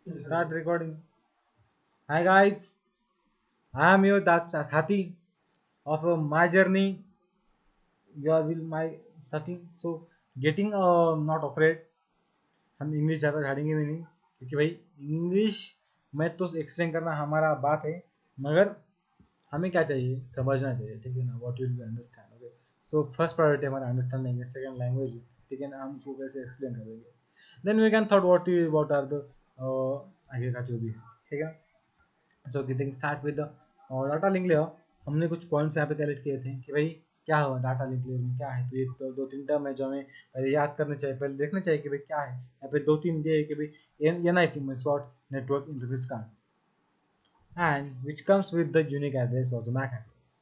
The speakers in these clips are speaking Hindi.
Start recording. Hi guys, I am your Hathi of my journey. You are with my Sati. So getting not afraid. हम इंग्लिश ज़्यादा झाड़ेंगे भी नहीं क्योंकि भाई इंग्लिश में तो एक्सप्लेन करना हमारा बात है, मगर हमें क्या चाहिए समझना चाहिए, ठीक है ना। What will be understand, okay. So first priority हमारा अंडरस्टैंडिंग है, सेकंड लैंग्वेज है, ठीक है ना। हम उसको कैसे एक्सप्लेन करेंगे, then we can thought what are the आगे का जो भी है, ठीक है। So getting start with the data link layer. हमने कुछ पॉइंट्स यहाँ पे कलेक्ट किए थे कि भाई क्या हुआ डाटा लिंक लेयर में क्या है। तो ये तो दो तीन टर्म है जो हमें पहले याद करने चाहिए, पहले देखना चाहिए कि भाई क्या है। यहाँ पे दो तीन दिए है कि भाई एन आई सी में short network interface card, and which comes with the unique address और the MAC address.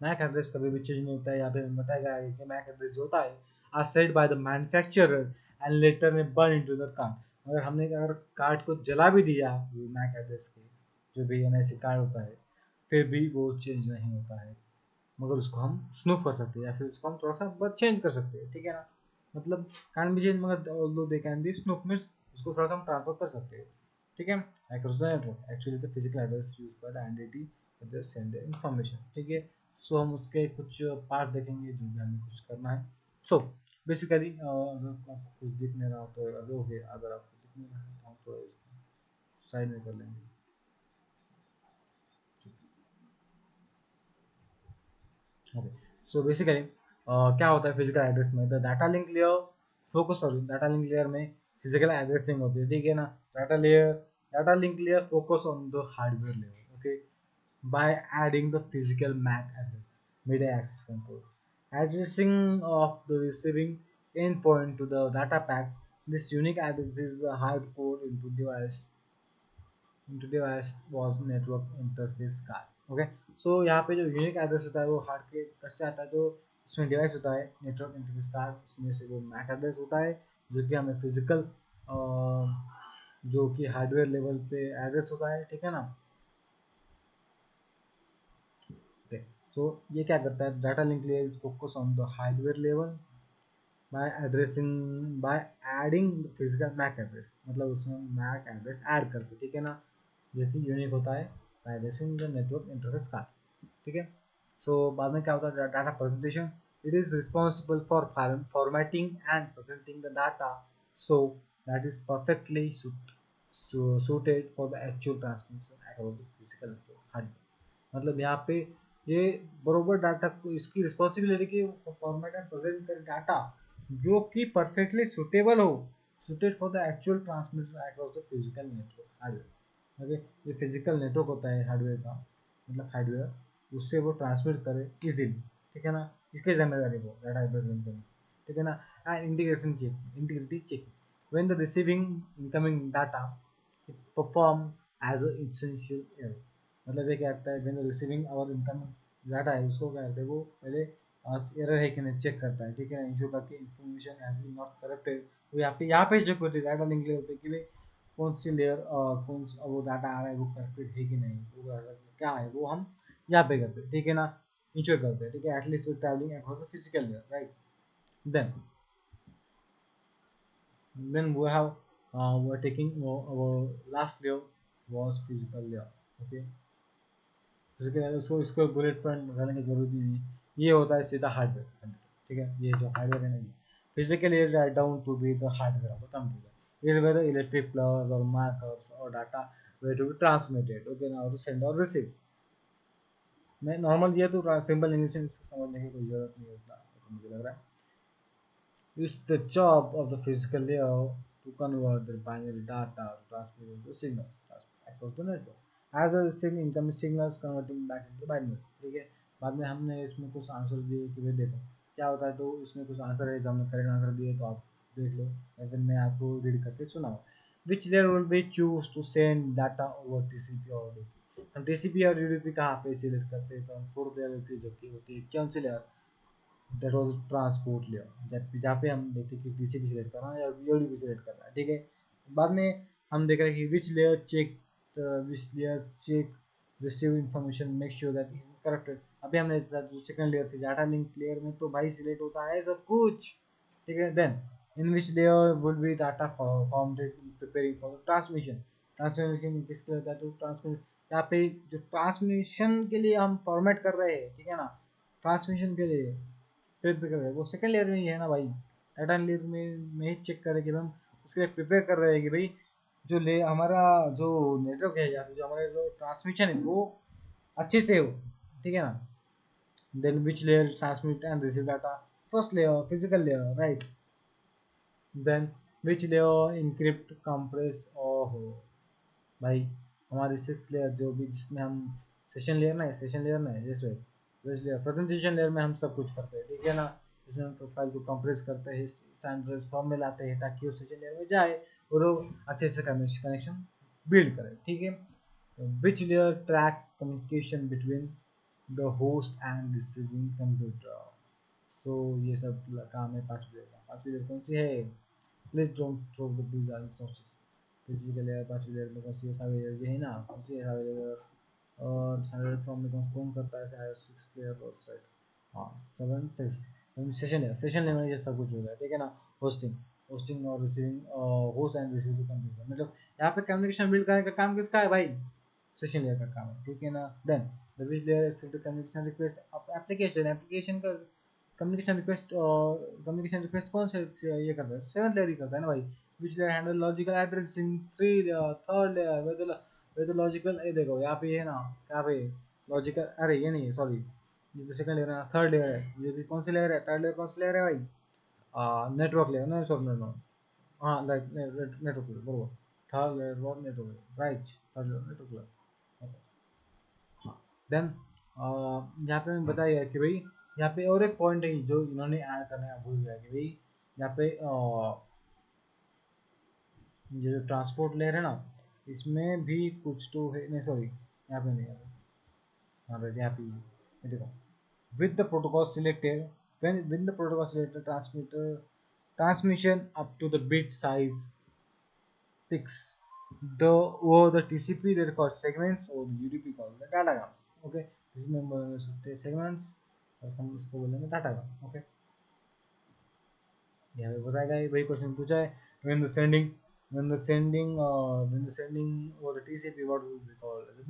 MAC address कभी भी चेंज नहीं होता है। यहाँ पे बताया गया है कि मैक एड्रेस जो होता है are set by the manufacturer and later में बर्न इनटू द कार्ड। अगर कार्ड को जला भी दिया वो मैक एड्रेस के जो भी एन आई सी कार्ड होता है, फिर भी वो चेंज नहीं होता है, मगर उसको हम स्नूप कर सकते हैं या फिर उसको हम थोड़ा सा बस चेंज कर सकते हैं, ठीक है ना। मतलब कैन बी चेंज, मगर although they can be snoop means उसको थोड़ा सा हम ट्रांसफर कर सकते हैं, ठीक है। across the network actually the physical address used by the entity address send the information, ठीक है। सो हम उसके कुछ पार्ट देखेंगे जो भी हमें कुछ करना है। सो बेसिकली अगर आपको कुछ दिख नहीं रहा तो अगर ओके, अगर आपको दिख नहीं रहा है तो हम थोड़ा इसको साइड में कर लेंगे। ओके, सो बेसिकली क्या होता है फिजिकल एड्रेस में, the data link layer focus, sorry data link layer में फिजिकल एड्रेसिंग होती है, ठीक है ना। Data link layer focus on the hardware layer, okay, by adding the physical MAC address, media access control, addressing of the receiving endpoint to the data pack. This unique address is hard code into device was network interface card, okay. So यहाँ पे जो यूनिक एड्रेस होता है वो हार्ड के कस आता है, तो उसमें डिवाइस होता है नेटवर्क इंटरफेस कार्ड, उसमें से वो मैक एड्रेस होता है जो कि हमें फिजिकल जो कि हार्डवेयर लेवल पे एड्रेस होता है, ठीक है ना। ओके, सो ये क्या करता है, data link layer is focus on the hardware level by addressing, by adding physical MAC address, मतलब उसमें मैक एड्रेस ऐड करते, ठीक है ना, जो कि यूनिक होता है by addressing the network interface card, ठीक है। सो बाद में क्या होता है data presentation, it is responsible for formatting and presenting the data so that is perfectly suited for the actual transmission across the physical network hardware। मतलब यहाँ पे ये बरोबर डाटा को इसकी रिस्पॉन्सिबिलिटी की फॉर्मेट एंड प्रेजेंट कर डाटा जो कि परफेक्टली सुटेबल हो, suited for the actual transmission across the physical network hardware, okay. ये फिजिकल नेटवर्क होता है हार्डवेयर का, मतलब हार्डवेयर उससे वो ट्रांसमिट करे इजीली, ठीक है ना। इसके जिम्मेदारी वो डाटा रिप्रेजेंट करना, ठीक है ना। And integration check, integrity check, when the receiving incoming data it perform as a essential error। मतलब ये क्या करता है, when the receiving और incoming डाटा है उसको क्या करता है वो पहले एरर है कि नहीं चेक करता है, ठीक है ना। इंश्योर करके information has been not corrupted, तो यहाँ पे चेक होती है डाटा लिंक लेयर पे कि भाई कौन सी लेयर कौन सा वो डाटा आ रहा है वो करप्टेड है कि नहीं, वो क्या है वो हम यहाँ पे करते हैं, ठीक है ना। इंश्योर करते हैं, ठीक है, एटलीस्ट वो travelling across the physical layer, right. Then we have we're taking our last layer was physical layer, okay। Physical layer उसको इसको बुलेट पॉइंट लगाने की जरूरत ही नहीं, ये होता है सीधा हार्डवेयर, ठीक है। ये जो हार्डवेयर है ना, physical layer right down to be the hardware of the computer is where the electric plus or markups or data were to be transmitted, okay now to send or receive। मैं नॉर्मल ये तो सिंपल इंग्लिश में इसको समझने की कोई जरूरत नहीं होता ऐसा मुझे लग रहा है। It's the job of the physical layer to convert the binary data to transmit into signals across the network, as well as receiving incoming signals converting back into binary, ठीक है। बाद में हमने इसमें कुछ आंसर दिए कि भाई देखो क्या होता है, तो इसमें कुछ आंसर है जो हमने करेक्ट आंसर दिए तो आप देख लो या फिर मैं आपको रीड करके सुनाऊँ। Which layer will be choose to send data over TCP और UDP। हम TCP और UDP कहाँ पे सिलेक्ट करते हैं, तो हम फोर्थ लेयर होती है जो कि होती है कौन सी layer, that was transport layer, जहाँ पे हम देखते हैं कि टीसीपी सिलेक्ट कर रहा है या यूडीपी सिलेक्ट कर रहा है, ठीक है। बाद में हम देख रहे हैं कि which layer check receive information make sure that is corrected. अभी हमने जो सेकंड लेयर थी डाटा लिंक लेयर में तो भाई सिलेक्ट होता है सब कुछ, ठीक है। Then in which layer will be data formatted preparing for transmission, transmission किसके लिए होता है, तो ट्रांसमिशन यहाँ पे जो ट्रांसमिशन के लिए हम फॉर्मेट कर रहे हैं, ठीक है ना, ट्रांसमिशन के लिए प्रिपेयर कर रहे हैं वो सेकंड लेयर में ही है ना भाई। डाटा लेयर में ही चेक करें कि हम उसके लिए प्रिपेयर कर रहे हैं कि भाई जो ले हमारा जो नेटवर्क है या फिर जो हमारा जो ट्रांसमिशन है वो अच्छे से हो, ठीक है ना। Then which layer transmit and receive data, first layer physical layer right. Then which layer encrypt compress, ओहो भाई हमारी सिक्स लेयर जो भी जिसमें हम सेशन लेयर ना है जैसे वेज लेयर प्रेजेंटेशन लेयर में हम सब कुछ करते हैं, ठीक है ना। इसमें हम फाइल को कंप्रेस करते हैं, सैंड्रेस फॉर्म में लाते हैं ताकि वो सेशन लेयर में जाए और वो अच्छे से कनेक्शन बिल्ड करे, ठीक है। Which layer track communication between the host and receiving computer. So ये सब काम है पांचवी लेयर का। पांचवी लेयर कौन सी है, please don't throw the bees answers. Physical layer पांचवी लेयर में कौन सी है, सारी लेयर ये है ना, कौन सी है सारी लेयर। और सारे फॉर्म में कौन करता है, सारे सिक्स लेयर और साइड, हाँ सेवन सिक्स सेशन लेयर में ये सब कुछ होता है, ठीक है ना। होस्टिंग होस्टिंग और receiving, host and receive computer, मतलब यहाँ पे कम्युनिकेशन बिल्ड करने का काम किसका है भाई, सेशन लेयर का काम है, ठीक है ना। Then the which layer accept communication request of application का कम्युनिकेशन रिक्वेस्ट कौन से ये करता है, सेवन लेयर ही करता है ना भाई। Which layer handle logical addressing, three layer third layer वे तो लॉजिकल, ये देखो यहाँ पे है ना, यहाँ पे लॉजिकल, अरे ये नहीं है सॉरी, ये तो सेकंड लेयर है, थर्ड लेयर है, ये भी कौन सी लेयर है, थर्ड लेयर कौन सी लेयर है भाई, नेटवर्क लेयर ना, सॉरी नो, हाँ लाइक नेटवर्क लेयर बरोबर, थर्ड लेयर और network layer right, third layer network layer. देन यहाँ पे मैंने बताया कि भाई यहाँ पे और एक पॉइंट है जो इन्होंने ऐड करना भूल गया कि भाई यहाँ पे ये जो ट्रांसपोर्ट लेयर है ना, इसमें भी कुछ तो है, नहीं सॉरी यहाँ पे नहीं, हाँ राइट यहाँ पे ये देखो, with the protocol selected, when the protocol selected transmission up to the bit size 6, the over the TCP they record segments और UDP call the datagrams, okay। इसमें हम बोल सकते हैं segments और हम इसको बोलेंगे datagram, okay। यहाँ पे बताएगा ये वही क्वेश्चन पूछा है, when the sending over the TCP what will be called as a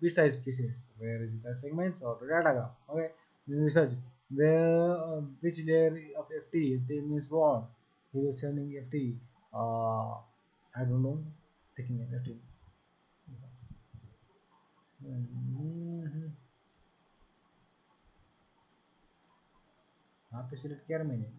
bit size pieces, where is the segments or the datagram, okay। Then research where which layer of FT means what, he was sending FT, I don't know, taking an FT, यहाँ पे सिलेक्ट किया मैंने,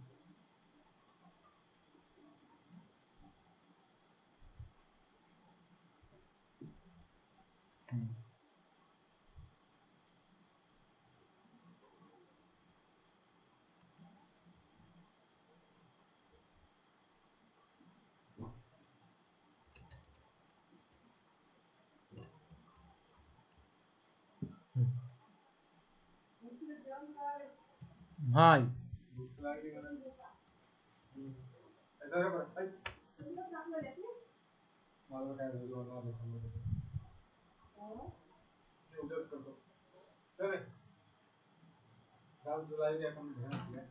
हाँ